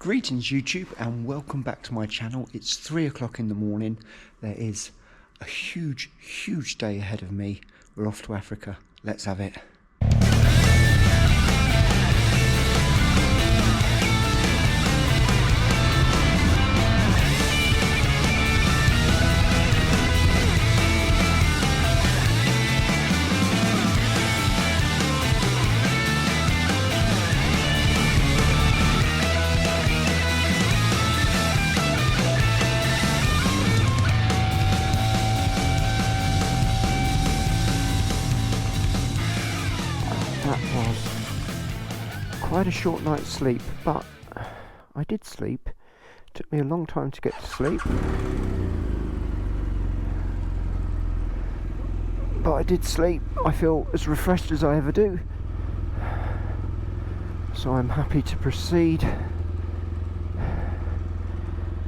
Greetings YouTube and welcome back to my channel. It's 3 o'clock in the morning. There is a huge day ahead of me. We're off to Africa. Let's have it. Quite a short night's sleep, but I did sleep. It took me a long time to get to sleep, but I did sleep. I feel as refreshed as I ever do, so I'm happy to proceed.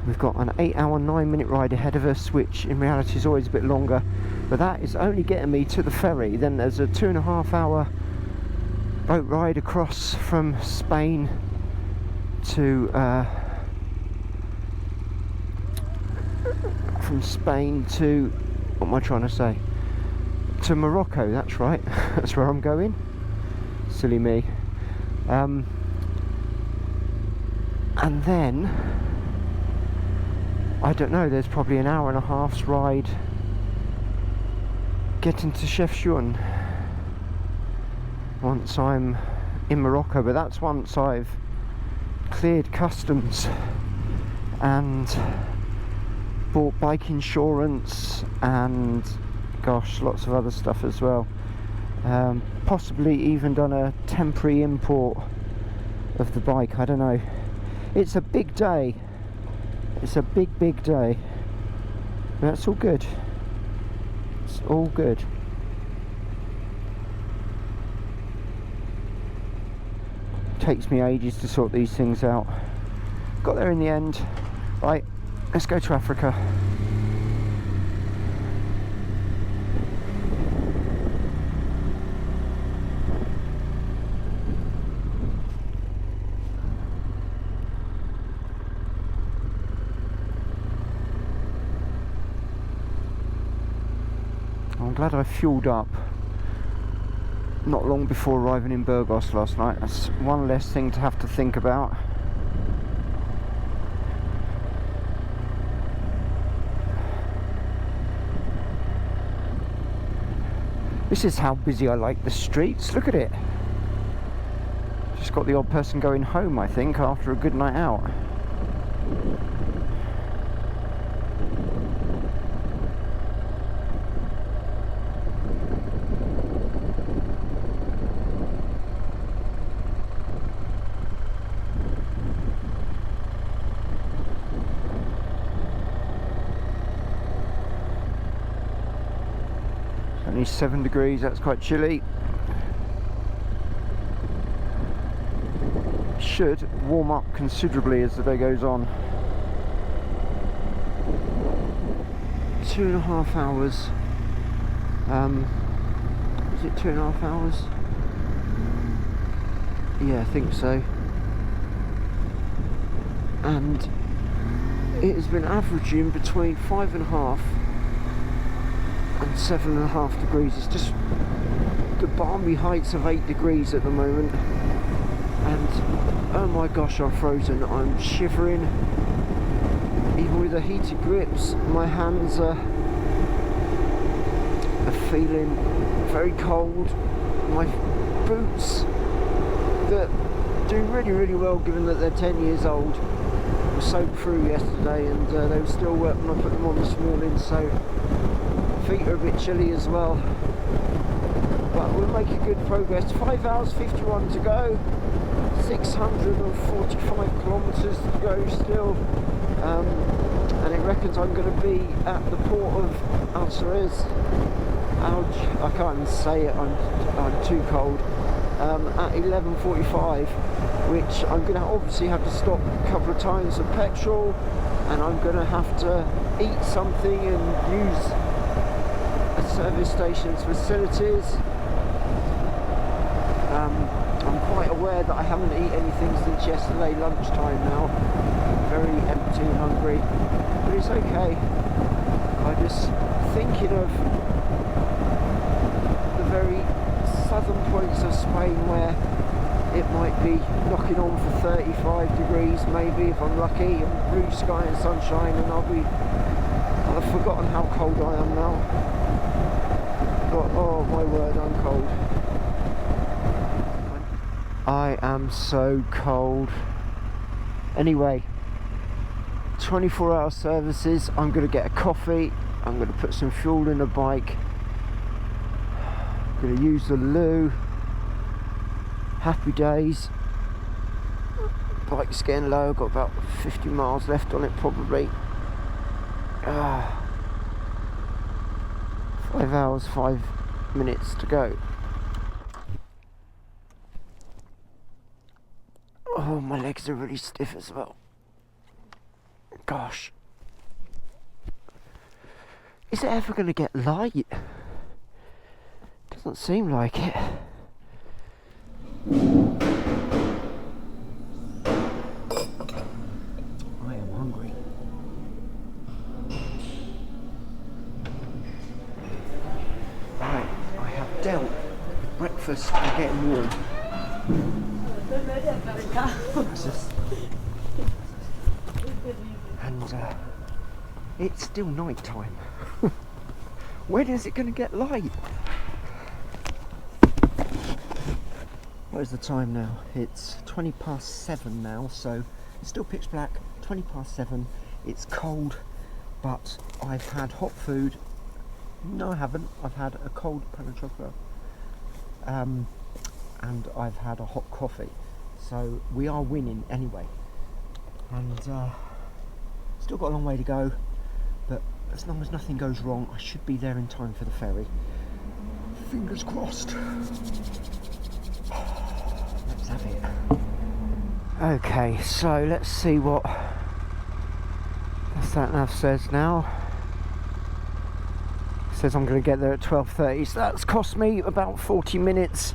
We've got an 8-hour 9-minute ride ahead of us, which in reality is always a bit longer, but that is only getting me to the ferry. Then there's a 2.5-hour boat ride across from Spain to what am I trying to say? To Morocco. That's right. That's where I'm going. Silly me. And then I don't know. There's probably an hour and a half's ride getting to Chefchaouen once I'm in Morocco, but that's once I've cleared customs and bought bike insurance and gosh, lots of other stuff as well. Possibly even done a temporary import of the bike. I don't know. It's a big day. It's a big day. But that's all good. It's all good. Takes me ages to sort these things out. Got there in the end. Right, let's go to Africa. I'm glad I fueled up not long before arriving in Burgos last night. That's one less thing to have to think about. This is how busy I like the streets. Look at it. Just got the odd person going home, I think, after a good night out. Only 7 degrees, that's quite chilly. Should warm up considerably as the day goes on. 2.5 hours. Is it 2.5 hours? Yeah, I think so. And it has been averaging between 5.5 and 7.5 degrees. It's just the balmy heights of 8 degrees at the moment, and oh my gosh, I'm frozen. I'm shivering. Even with the heated grips, my hands are feeling very cold. My boots, that do really well given that they're 10 years old, were soaked through yesterday, and they were still wet when I put them on this morning, so feet are a bit chilly as well, but we're making good progress. 5 hours 51 to go, 645 kilometers to go still, and it reckons I'm going to be at the port of Algeciras. I can't even say it, I'm too cold. At 11:45, which I'm going to obviously have to stop a couple of times for petrol, and I'm going to have to eat something and use service station's facilities. I'm quite a aware that I haven't eaten anything since yesterday lunchtime now. I'm very empty and hungry, but it's okay. I'm just thinking of the very southern points of Spain where it might be knocking on for 35 degrees maybe if I'm lucky, and blue sky and sunshine, and I'll have forgotten how cold I am now. But oh my word, I'm cold. I am so cold. Anyway, 24-hour services. I'm going to get a coffee. I'm going to put some fuel in the bike. I'm going to use the loo. Happy days. Bike's getting low. I've got about 50 miles left on it probably. 5 hours, 5 minutes to go. Oh, my legs are really stiff as well. Gosh. Is it ever going to get light? Doesn't seem like it. I am hungry. Right, I have dealt with breakfast and getting warm. And it's still night time. When is it going to get light? What is the time now? It's 20 past 7 now, so it's still pitch black. 20 past 7. It's cold, but I've had hot food. No, I haven't. I've had a cold pan of chocolate, and I've had a hot coffee. So we are winning anyway. And still got a long way to go, but as long as nothing goes wrong, I should be there in time for the ferry. Fingers crossed. Let's have it. Okay, so let's see what the sat nav says now. It says I'm going to get there at 12:30, so that's cost me about 40 minutes,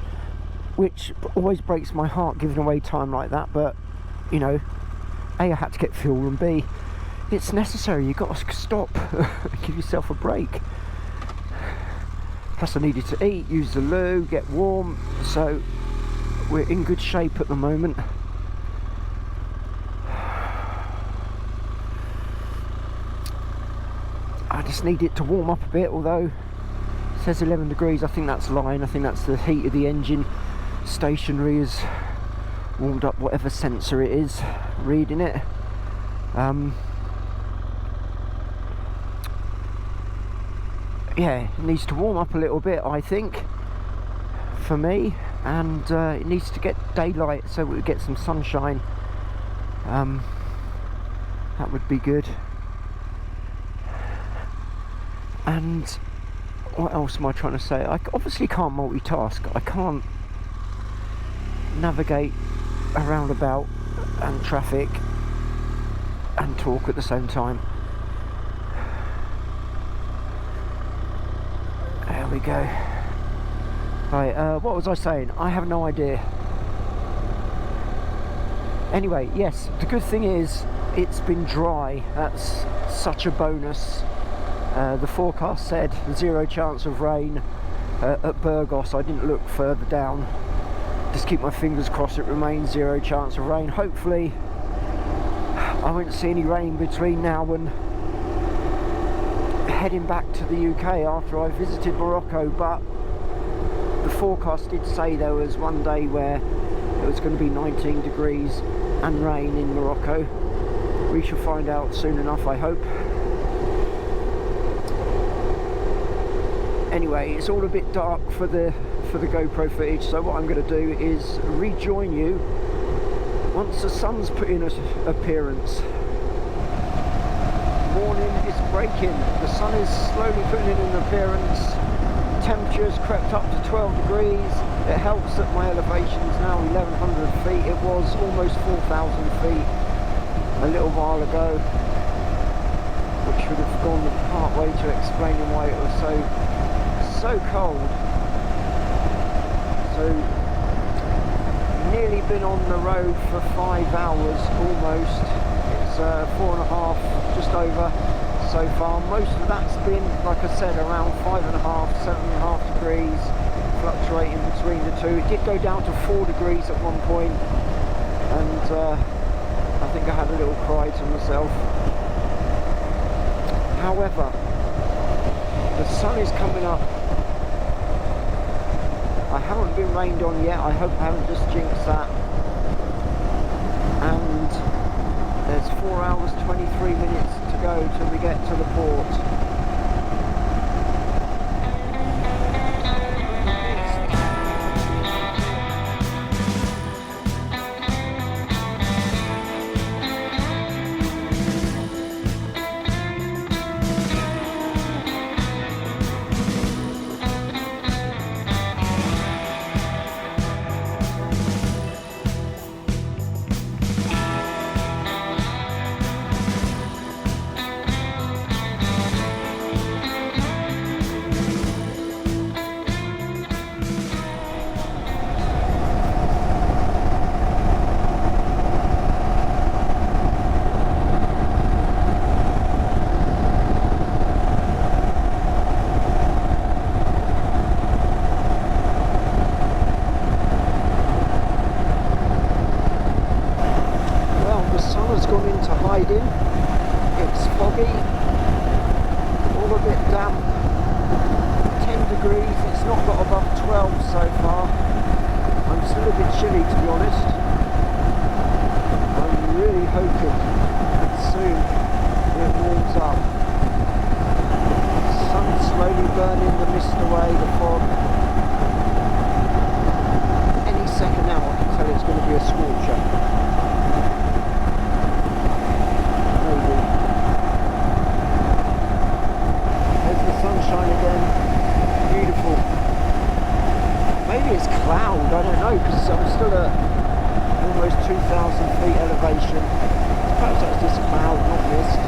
which always breaks my heart giving away time like that, but you know, A, I had to get fuel, and B, it's necessary. You've got to stop and give yourself a break. Plus I needed to eat, use the loo, get warm, so we're in good shape at the moment. I just need it to warm up a bit, although it says 11 degrees. I think that's lying. I think that's the heat of the engine. Stationary has warmed up whatever sensor it is reading it. Yeah, it needs to warm up a little bit, I think, for me, and it needs to get daylight so we get some sunshine. That would be good. And what else am I trying to say? I obviously can't multitask. I can't navigate a roundabout and traffic and talk at the same time. There we go. Right, what was I saying? I have no idea. Anyway, yes, the good thing is it's been dry. That's such a bonus. The forecast said 0 chance of rain at Burgos. I didn't look further down. Just keep my fingers crossed it remains 0 chance of rain. Hopefully I won't see any rain between now and heading back to the UK after I visited Morocco, but the forecast did say there was one day where it was going to be 19 degrees and rain in Morocco. We shall find out soon enough, I hope. Anyway, it's all a bit dark for the GoPro footage, so what I'm going to do is rejoin you once the sun's put in an appearance. Morning is breaking, the sun is slowly putting in an appearance. Temperature's crept up to 12 degrees. It helps that my elevation is now 1100 feet. It was almost 4,000 feet a little while ago, which would have gone part way to explaining why it was so cold. So nearly been on the road for 5 hours almost. It's 4.5, just over so far. Most of that's been, like I said, around 5.5, 7.5 degrees, fluctuating between the two. It did go down to 4 degrees at one point, and I think I had a little cry to myself. However, the sun is coming up. I haven't been rained on yet. I hope I haven't just jinxed that. And there's 4 hours 23 minutes to go till we get to the port. It's foggy, all a bit damp, 10 degrees, it's not got above 12 so far. I'm still a bit chilly, to be honest. I'm really hoping that soon it warms up. The sun's slowly burning the mist away, the fog. Any second now I can tell it's going to be a scorcher. Sunshine again, beautiful. Maybe it's cloud, I don't know, because I'm still at almost 2,000 feet elevation. Perhaps that's just cloud, not mist.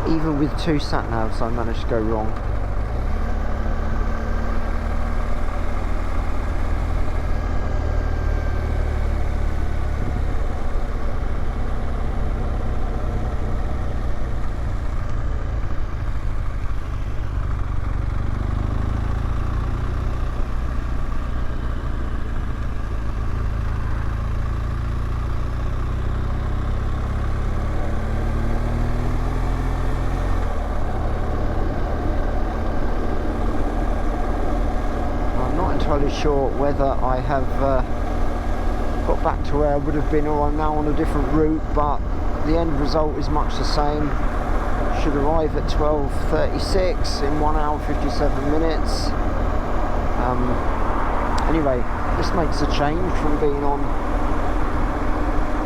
Even with 2 sat-navs I managed to go wrong. Sure whether I have got back to where I would have been, or I'm now on a different route, but the end result is much the same. Should arrive at 12:36 in 1 hour 57 minutes. Anyway, this makes a change from being on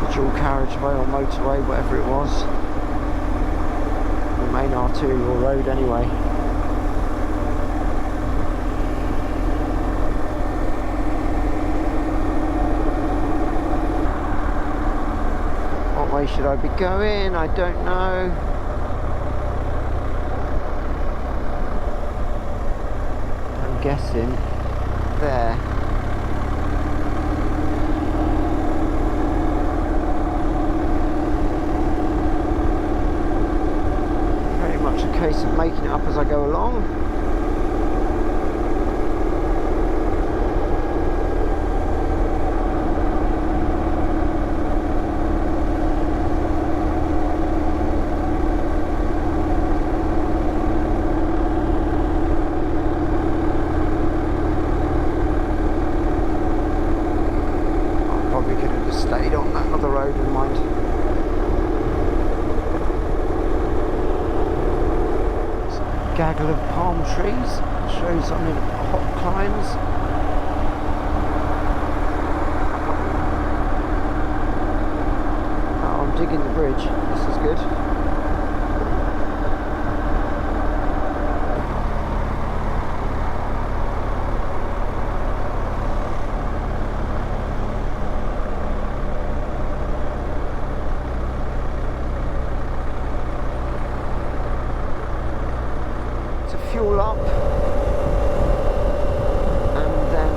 the dual carriageway or motorway, whatever it was, the main arterial road anyway. should I be going? I don't know. I'm guessing there. Very much a case of making it up as I go along. Stayed on that other road in mind. Gaggle of palm trees shows I'm in hot climes. Oh, I'm digging the bridge. This is good. Fuel up, and then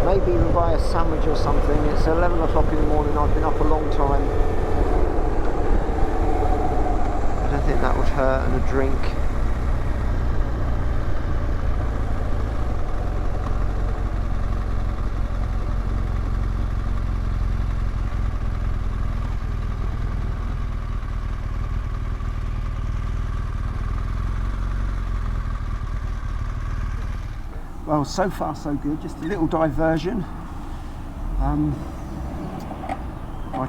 maybe even buy a sandwich or something. It's 11 o'clock in the morning. I've been up a long time. I don't think that would hurt, and a drink. Well, so far so good, just a little diversion. I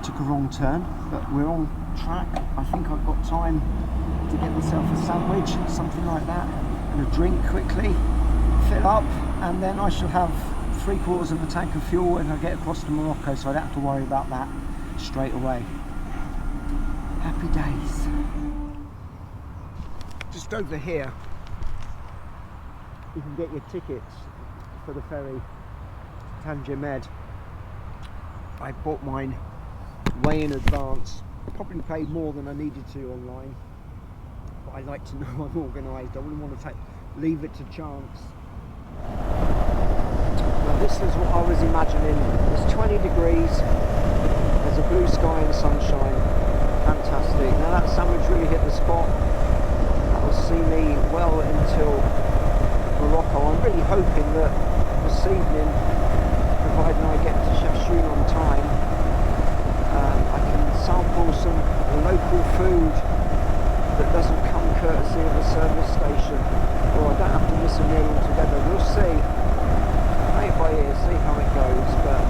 took a wrong turn, but we're on track. I think I've got time to get myself a sandwich, something like that, and a drink quickly, fill up, and then I shall have 3/4 of a tank of fuel when I get across to Morocco, so I don't have to worry about that straight away. Happy days. Just over here, you can get your tickets for the ferry Tanger Med. I bought mine way in advance, probably paid more than I needed to online, but I like to know I'm organised. I wouldn't want to leave it to chance. Now this is what I was imagining. It's 20 degrees, there's a blue sky and sunshine, fantastic. Now that sandwich really hit the spot. That will see me well until Morocco. I'm really hoping that this evening, providing I get to Chefchaouen on time, I can sample some local food that doesn't come courtesy of a service station, or I don't have to miss a meal altogether. We'll see. Play it by ear, see how it goes, but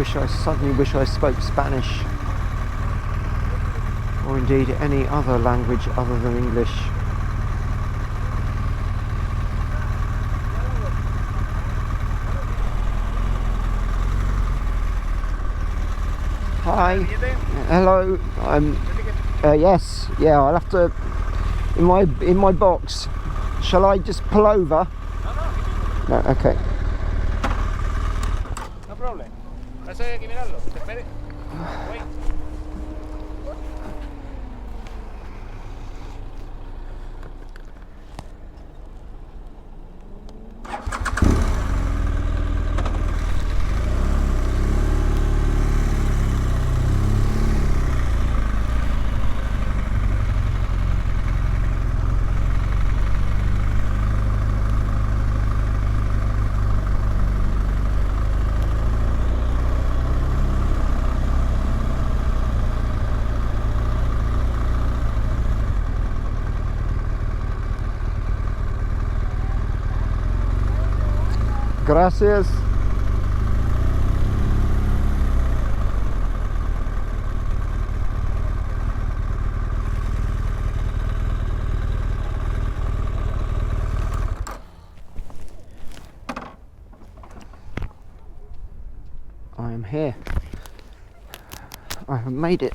suddenly wish I spoke Spanish, or indeed any other language other than English. Hi. Hello. Yes. Yeah. I'll have to in my box. Shall I just pull over? No. Okay. No problem. Eso hay que mirarlo. Te espere. Wait. Gracias. I am here. I have made it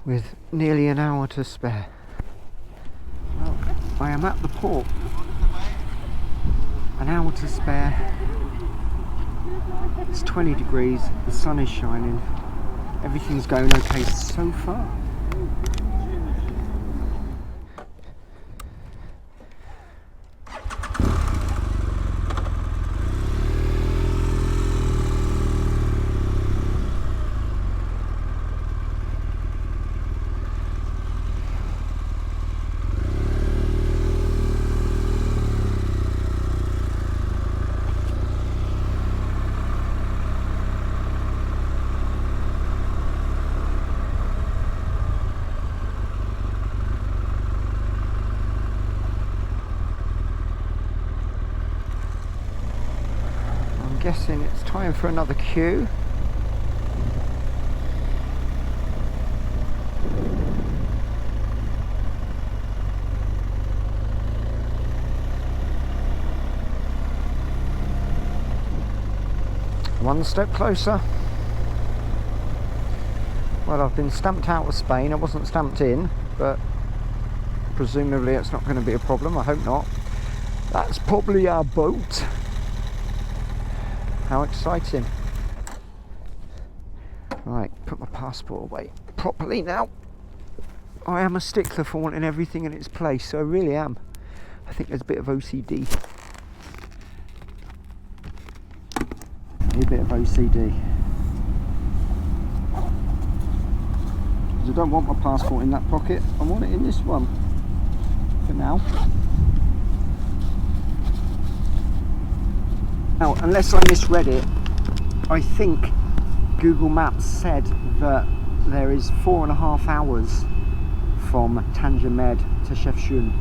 with nearly an hour to spare. Well, I am at the port. An hour to spare. It's 20 degrees, the sun is shining, everything's going okay so far. Guessing it's time for another queue. One step closer. Well, I've been stamped out of Spain. I wasn't stamped in, but presumably it's not going to be a problem. I hope not. That's probably our boat. How exciting. Right, put my passport away properly now. I am a stickler for wanting everything in its place, so I really am. I think there's a bit of OCD. A bit of OCD. Because I don't want my passport in that pocket, I want it in this one. For now. Now, unless I misread it, I think Google Maps said that there is 4.5 hours from Tanger Med to Chefchaouen,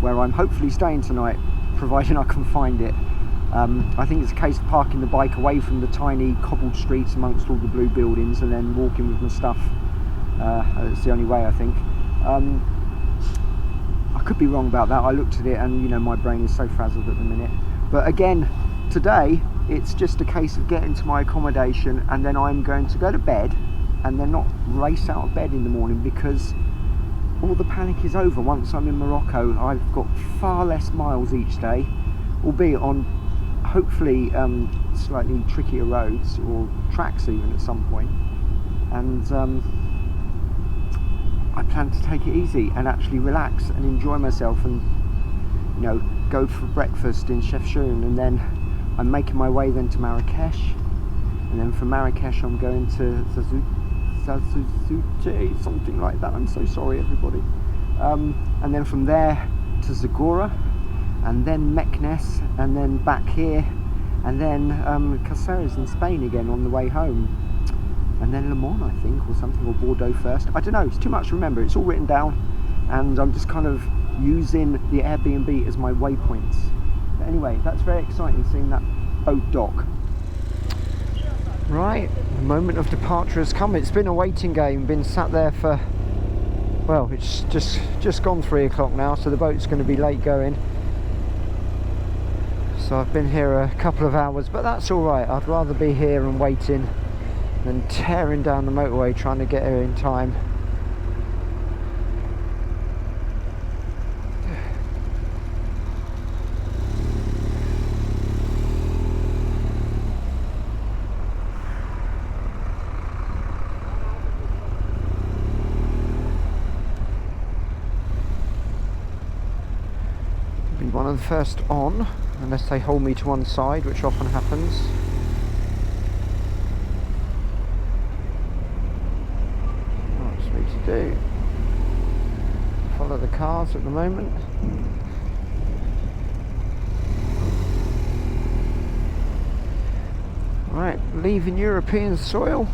where I'm hopefully staying tonight, providing I can find it. I think it's a case of parking the bike away from the tiny cobbled streets amongst all the blue buildings and then walking with my stuff. That's the only way, I think. I could be wrong about that. I looked at it and, you know, my brain is so frazzled at the minute. But again, today it's just a case of getting to my accommodation and then I'm going to go to bed and then not race out of bed in the morning, because all the panic is over once I'm in Morocco. I've got far less miles each day, albeit on hopefully slightly trickier roads or tracks even at some point. And I plan to take it easy and actually relax and enjoy myself and, you know, go for breakfast in Chefchaouen, and then I'm making my way then to Marrakesh, and then from Marrakesh I'm going to Zazouzouté, something like that. I'm so sorry, everybody. And then from there to Zagora, and then Meknes, and then back here, and then Caceres in Spain again on the way home, and then Le Mans, I think, or something, or Bordeaux first. I don't know, it's too much to remember. It's all written down, and I'm just kind of using the Airbnb as my waypoints. But anyway, that's very exciting, seeing that boat dock. Right, the moment of departure has come. It's been a waiting game, been sat there for, well, it's just gone 3 o'clock now, so the boat's going to be late going. So I've been here a couple of hours, but that's alright. I'd rather be here and waiting than tearing down the motorway trying to get here in time. Be one of the first on, unless they hold me to one side, which often happens. What's me to do? Follow the cars at the moment. Right, leaving European soil.